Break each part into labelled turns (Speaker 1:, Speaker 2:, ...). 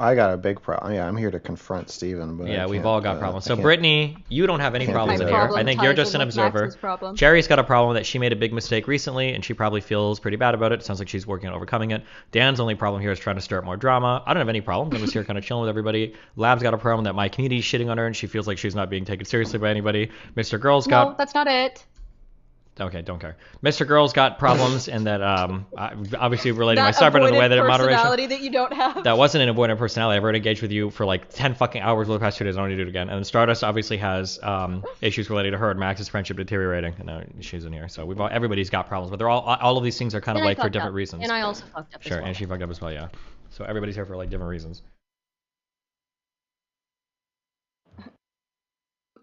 Speaker 1: I got a big problem. Yeah, I'm here to confront Steven, but
Speaker 2: Yeah,
Speaker 1: I
Speaker 2: we've
Speaker 1: can't,
Speaker 2: all got problems. So Brittany, you don't have any
Speaker 1: can't do
Speaker 2: problems in
Speaker 1: that.
Speaker 2: here.
Speaker 3: Problem
Speaker 2: I think you're
Speaker 3: ties
Speaker 2: just
Speaker 3: in
Speaker 2: an
Speaker 3: with
Speaker 2: observer.
Speaker 3: Max's problem.
Speaker 2: Cherry's got a problem that she made a big mistake recently, and she probably feels pretty bad about it. It sounds like she's working on overcoming it. Dan's only problem here is trying to stir up more drama. I don't have any problems. I'm just here kind of chilling with everybody. Lab's got a problem that my community's shitting on her, and she feels like she's not being taken seriously by anybody. Mr. Girl's
Speaker 3: No,
Speaker 2: got...
Speaker 3: that's not it.
Speaker 2: Okay, don't care. Mr. Girl's got problems, and that obviously relating my
Speaker 3: That
Speaker 2: stubborn to the way
Speaker 3: avoidant
Speaker 2: that moderation...
Speaker 3: personality that you don't have.
Speaker 2: That wasn't an avoidant personality. I've already engaged with you for like 10 fucking hours over the past 2 days. I don't need to do it again. And then Stardust obviously has issues related to her and Max's friendship deteriorating. And now she's in here. So everybody's got problems, but they're all of these things are kind of
Speaker 4: And I
Speaker 2: like for
Speaker 4: fucked
Speaker 2: different
Speaker 4: up.
Speaker 2: reasons.
Speaker 4: And I also fucked up
Speaker 2: Sure,
Speaker 4: as well.
Speaker 2: and she fucked up as well, yeah. So everybody's here for like different reasons.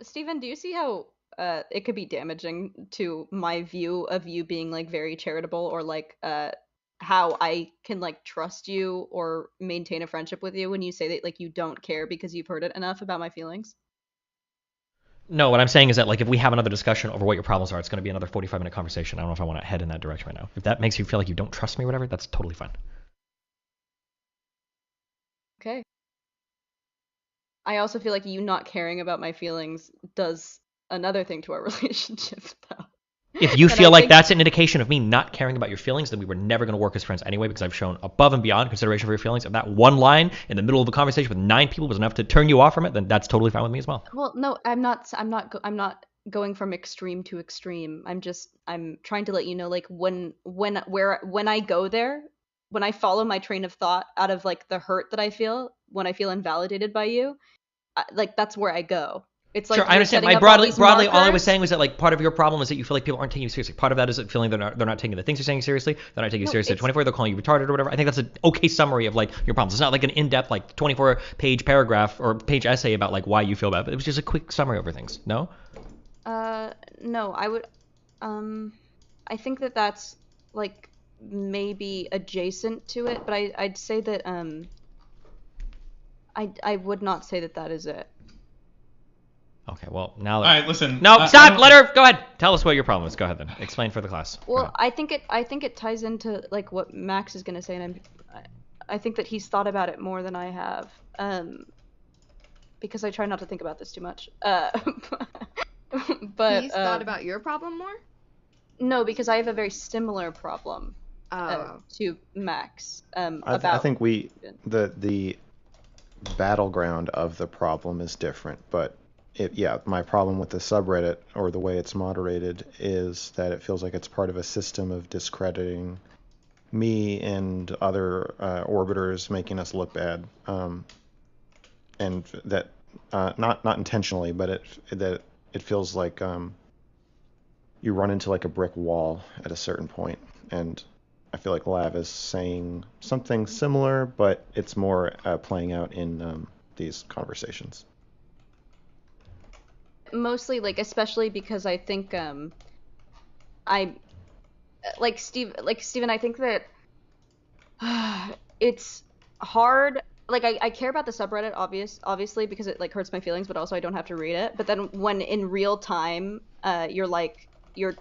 Speaker 3: Steven, do you see how it could be damaging to my view of you being like very charitable, or like how I can like trust you or maintain a friendship with you when you say that like you don't care because you've heard it enough about my feelings?
Speaker 2: No, what I'm saying is that like if we have another discussion over what your problems are, it's going to be another 45-minute conversation. I don't know if I want to head in that direction right now. If that makes you feel like you don't trust me or whatever, that's totally fine.
Speaker 3: Okay. I also feel like you not caring about my feelings does another thing to our relationship, though.
Speaker 2: If you
Speaker 3: And I
Speaker 2: feel like
Speaker 3: think-
Speaker 2: that's an indication of me not caring about your feelings, then we were never going to work as friends anyway, because I've shown above and beyond consideration for your feelings. If that one line in the middle of a conversation with 9 people was enough to turn you off from it, then that's totally fine with me as well.
Speaker 3: Well, no, I'm not going from extreme to extreme. I'm trying to let you know, like when I go there, when I follow my train of thought out of like the hurt that I feel when I feel invalidated by you, like that's where I go. It's like
Speaker 2: Sure, I
Speaker 3: you're
Speaker 2: understand.
Speaker 3: setting up all
Speaker 2: Broadly,
Speaker 3: these
Speaker 2: all I was
Speaker 3: markers.
Speaker 2: saying was that like part of your problem is that you feel like people aren't taking you seriously. Part of that is that feeling they're not taking the things you're saying seriously. They're not taking you
Speaker 3: No,
Speaker 2: seriously.
Speaker 3: it's-
Speaker 2: 24, they're calling you retarded or whatever. I think that's an okay summary of like your problems. It's not like an in-depth like 24-page paragraph or page essay about like why you feel bad. But it was just a quick summary over things. No?
Speaker 3: No, I would, I think that that's like maybe adjacent to it, but I'd say that I would not say that that is it.
Speaker 2: Okay. Well, now.
Speaker 5: All right, listen.
Speaker 2: No,
Speaker 5: I
Speaker 2: stop.
Speaker 5: don't-
Speaker 2: Let her. Go ahead. Tell us what your problem is. Go ahead then. Explain for the class. Go
Speaker 3: Well,
Speaker 2: ahead.
Speaker 3: I think it ties into like what Max is gonna say, and I think that he's thought about it more than I have, because I try not to think about this too much. But
Speaker 6: He's thought about your problem more?
Speaker 3: no, because I have a very similar problem
Speaker 6: Oh.
Speaker 3: to Max.
Speaker 1: I think the battleground of the problem is different, but my problem with the subreddit or the way it's moderated is that it feels like it's part of a system of discrediting me and other orbiters, making us look bad, and that not intentionally, but it feels like you run into like a brick wall at a certain point, and I feel like Lav is saying something similar, but it's more playing out in these conversations.
Speaker 3: Mostly, like, especially because I think I like Steven, I think that it's hard. Like, I care about the subreddit, obviously, because it like hurts my feelings, but also I don't have to read it. But then when in real time, you're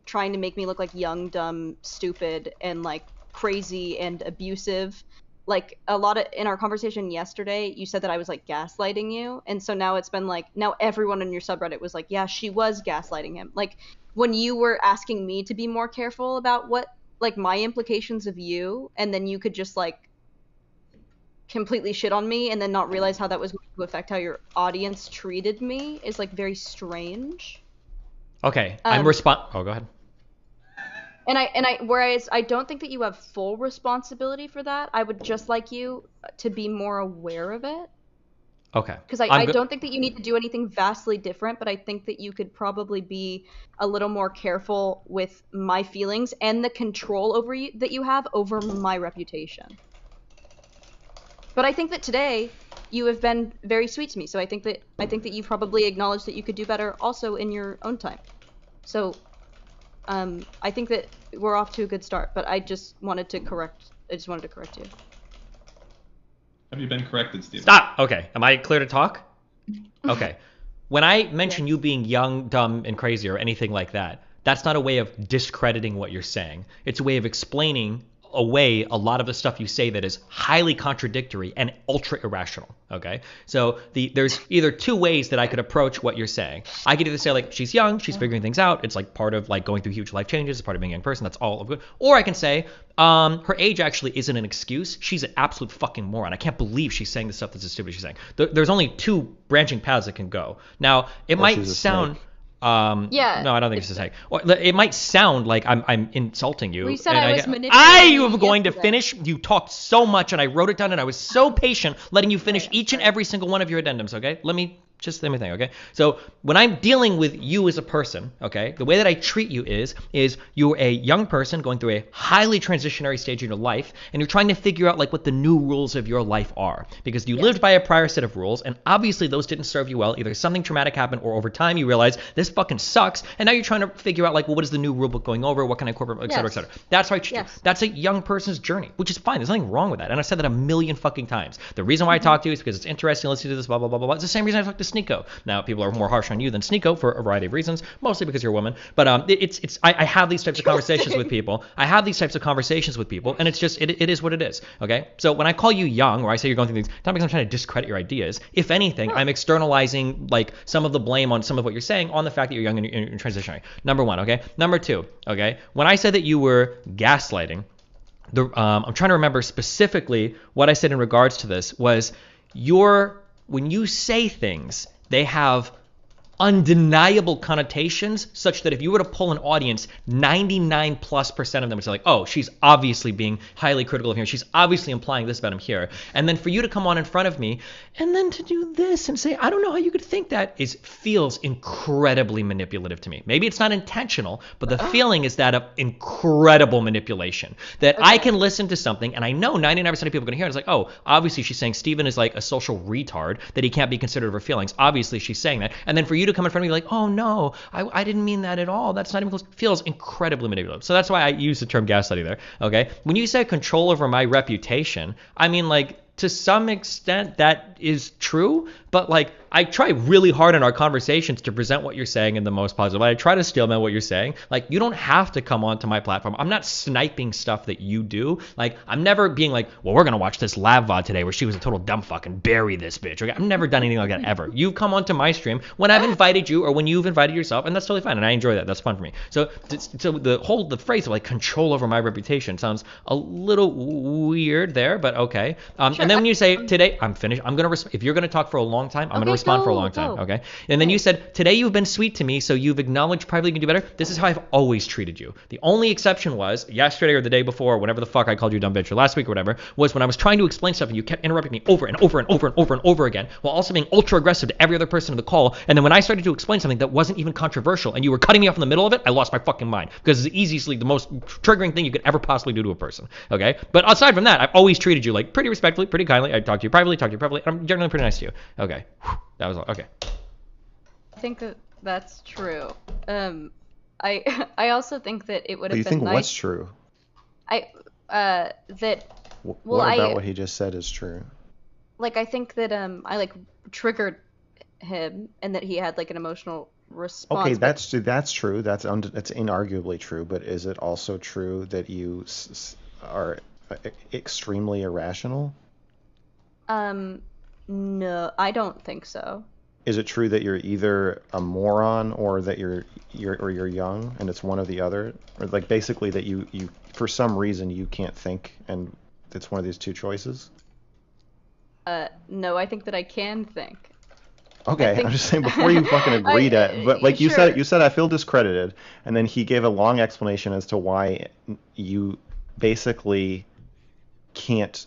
Speaker 3: trying to make me look like young, dumb, stupid, and like crazy and abusive. Like a lot of in our conversation yesterday, you said that I was like gaslighting you, and so now it's been like now everyone in your subreddit was like, yeah, she was gaslighting him. Like when you were asking me to be more careful about what like my implications of you, and then you could just like completely shit on me and then not realize how that was going to affect how your audience treated me is like very strange.
Speaker 2: Okay. Oh, go ahead.
Speaker 3: Whereas I don't think that you have full responsibility for that. I would just like you to be more aware of it.
Speaker 2: Okay.
Speaker 3: Because I don't think that you need to do anything vastly different, but I think that you could probably be a little more careful with my feelings and the control over you that you have over my reputation. But I think that today you have been very sweet to me, so I think that you probably acknowledged that you could do better also in your own time. So I think that we're off to a good start, but I just wanted to correct you.
Speaker 5: Have you been corrected, Steven?
Speaker 2: Stop. Okay. Am I clear to talk? Okay. When I mention you being young, dumb, and crazy or anything like that, that's not a way of discrediting what you're saying. It's a way of explaining away a lot of the stuff you say that is highly contradictory and ultra irrational. Okay, so there's either two ways that I could approach what you're saying. I could either say like she's young, she's figuring things out, it's like part of like going through huge life changes, it's part of being a young person, that's all good. Or I can say her age actually isn't an excuse. She's an absolute fucking moron. I can't believe she's saying the stuff that's as stupid as she's saying. There's only two branching paths that can go. Now it might
Speaker 1: she's a
Speaker 2: sound.
Speaker 1: snake.
Speaker 3: Yeah.
Speaker 2: No, I don't think it's a snake. Or it might sound like I'm insulting you.
Speaker 6: Well, you said
Speaker 2: and
Speaker 6: I was manipulating
Speaker 2: I
Speaker 6: you
Speaker 2: am going to
Speaker 6: yesterday.
Speaker 2: finish. You talked so much, and I wrote it down, and I was so patient, letting you finish each and every single one of your addendums. Okay, let me think. Okay, so when I'm dealing with you as a person, okay, the way that I treat you is you're a young person going through a highly transitionary stage in your life, and you're trying to figure out like what the new rules of your life are because you lived by a prior set of rules, and obviously those didn't serve you well. Either something traumatic happened, or over time you realize this fucking sucks, and now you're trying to figure out like, well, what is the new rule book going over? What can I incorporate, et cetera, et cetera. That's right.
Speaker 3: Yes.
Speaker 2: That's a young person's journey, which is fine. There's nothing wrong with that, and I've said that a million fucking times. The reason why I talk to you is because it's interesting listening to this, blah blah blah blah blah. It's the same reason I talk to Sneeko. Now people are more harsh on you than Sneeko for a variety of reasons, mostly because you're a woman. But I have these types of conversations with people. And it's just it is what it is. Okay. So when I call you young, or I say you're going through things, not because I'm trying to discredit your ideas. If anything, I'm externalizing like some of the blame on some of what you're saying on the fact that you're young and you're transitioning. Number one. Okay. Number two. Okay. When I said that you were gaslighting, I'm trying to remember specifically what I said in regards to this was when you say things, they have undeniable connotations such that if you were to pull an audience, 99+% of them would say like, oh, she's obviously being highly critical of him. She's obviously implying this about him here. And then for you to come on in front of me and then to do this and say, I don't know how you could think that feels incredibly manipulative to me. Maybe it's not intentional, but the feeling is that of incredible manipulation that I can listen to something and I know 99% of people are going to hear it. It's like, oh, obviously she's saying Steven is like a social retard, that he can't be considerate of her feelings. Obviously she's saying that. And then for you to come in front of me like, oh no, I didn't mean that at all. That's not even close. Feels incredibly manipulative. So that's why I use the term gaslighting there. Okay. When you say control over my reputation, I mean like to some extent that is true, but like I try really hard in our conversations to present what you're saying in the most positive. I try to steelman what you're saying. Like you don't have to come onto my platform. I'm not sniping stuff that you do. Like I'm never being like, well, we're gonna watch this lab VOD today where she was a total dumb fuck and bury this bitch. Okay? I've never done anything like that ever. You've come onto my stream when I've invited you or when you've invited yourself, and that's totally fine. And I enjoy that. That's fun for me. So the phrase of like control over my reputation sounds a little weird there, but okay.
Speaker 3: Sure.
Speaker 2: And then when you say today, I'm finished. I'm gonna if you're gonna talk for a long time, I'm gonna respond for a long time. Okay. And then you said today you've been sweet to me, so you've acknowledged privately you can do better. This is how I've always treated you. The only exception was yesterday or the day before, or whenever the fuck I called you a dumb bitch, or last week or whatever, was when I was trying to explain stuff and you kept interrupting me over and over and over and over and over again, while also being ultra aggressive to every other person in the call. And then when I started to explain something that wasn't even controversial and you were cutting me off in the middle of it, I lost my fucking mind because it's easily the most triggering thing you could ever possibly do to a person. Okay. But aside from that, I've always treated you like pretty respectfully, pretty kindly. I talk to you privately. I'm generally pretty nice to you. Okay. That was all. Okay.
Speaker 3: I think that's true. I also think that it would
Speaker 1: Do
Speaker 3: have
Speaker 1: you
Speaker 3: been
Speaker 1: think
Speaker 3: nice.
Speaker 1: what's true?
Speaker 3: That
Speaker 1: What about what he just said is true?
Speaker 3: like I think that I like triggered him and that he had like an emotional response.
Speaker 1: Okay,
Speaker 3: but-
Speaker 1: that's true. That's inarguably true. But is it also true that you are extremely irrational?
Speaker 3: No, I don't think so.
Speaker 1: Is it true that you're either a moron or that you're young, and it's one or the other, or like basically that you for some reason you can't think, and it's one of these two choices?
Speaker 3: No, I think that I can think.
Speaker 1: Okay,
Speaker 3: think-
Speaker 1: I'm just saying before you fucking agreed but like you
Speaker 3: sure.
Speaker 1: said I feel discredited, and then he gave a long explanation as to why you basically can't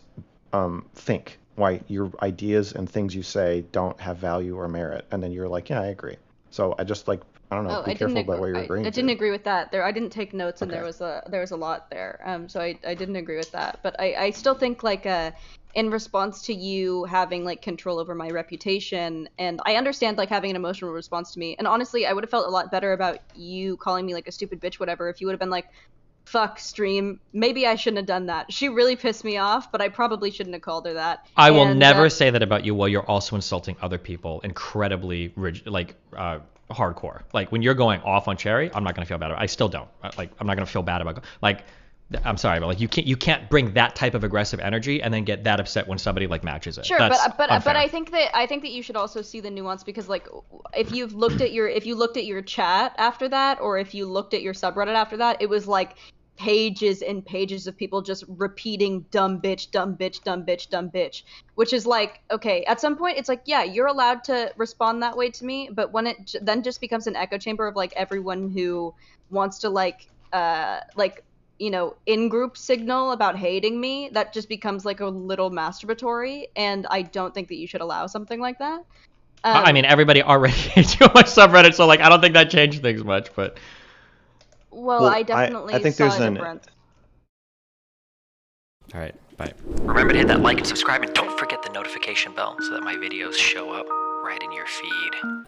Speaker 1: think, why your ideas and things you say don't have value or merit, and then you're like, yeah, I agree. So I just like, I don't know, be careful about what you're agreeing
Speaker 3: I
Speaker 1: to.
Speaker 3: didn't agree with that. I didn't take notes, and
Speaker 1: Okay.
Speaker 3: there was a lot there. So I didn't agree with that. But I still think like in response to you having like control over my reputation, and I understand like having an emotional response to me. And honestly, I would have felt a lot better about you calling me like a stupid bitch, whatever, if you would have been like, fuck stream, maybe I shouldn't have done that. She really pissed me off, but I probably shouldn't have called her that.
Speaker 2: I will
Speaker 3: And,
Speaker 2: never say that about you while you're also insulting other people incredibly hardcore. Like when you're going off on Cherry, I'm not gonna feel bad about it. I still don't. Like I'm not gonna feel bad about like I'm sorry, but like you can't bring that type of aggressive energy and then get that upset when somebody like matches it.
Speaker 3: Sure,
Speaker 2: That's
Speaker 3: but
Speaker 2: unfair.
Speaker 3: I think that you should also see the nuance, because like if you looked at your chat after that, or if you looked at your subreddit after that, it was like pages and pages of people just repeating dumb bitch, dumb bitch, dumb bitch, dumb bitch, which is like, okay, at some point it's like, yeah, you're allowed to respond that way to me, but when it then just becomes an echo chamber of like everyone who wants to like in-group signal about hating me, that just becomes like a little masturbatory, and I don't think that you should allow something like that.
Speaker 2: I mean, everybody already hates you on my subreddit, so like I don't think that changed things much, but
Speaker 3: Well, I definitely
Speaker 1: I think
Speaker 3: saw
Speaker 1: there's
Speaker 3: a
Speaker 1: an
Speaker 3: difference.
Speaker 2: all right, bye.
Speaker 4: Remember to hit that like and subscribe, and don't forget the notification bell so that my videos show up right in your feed.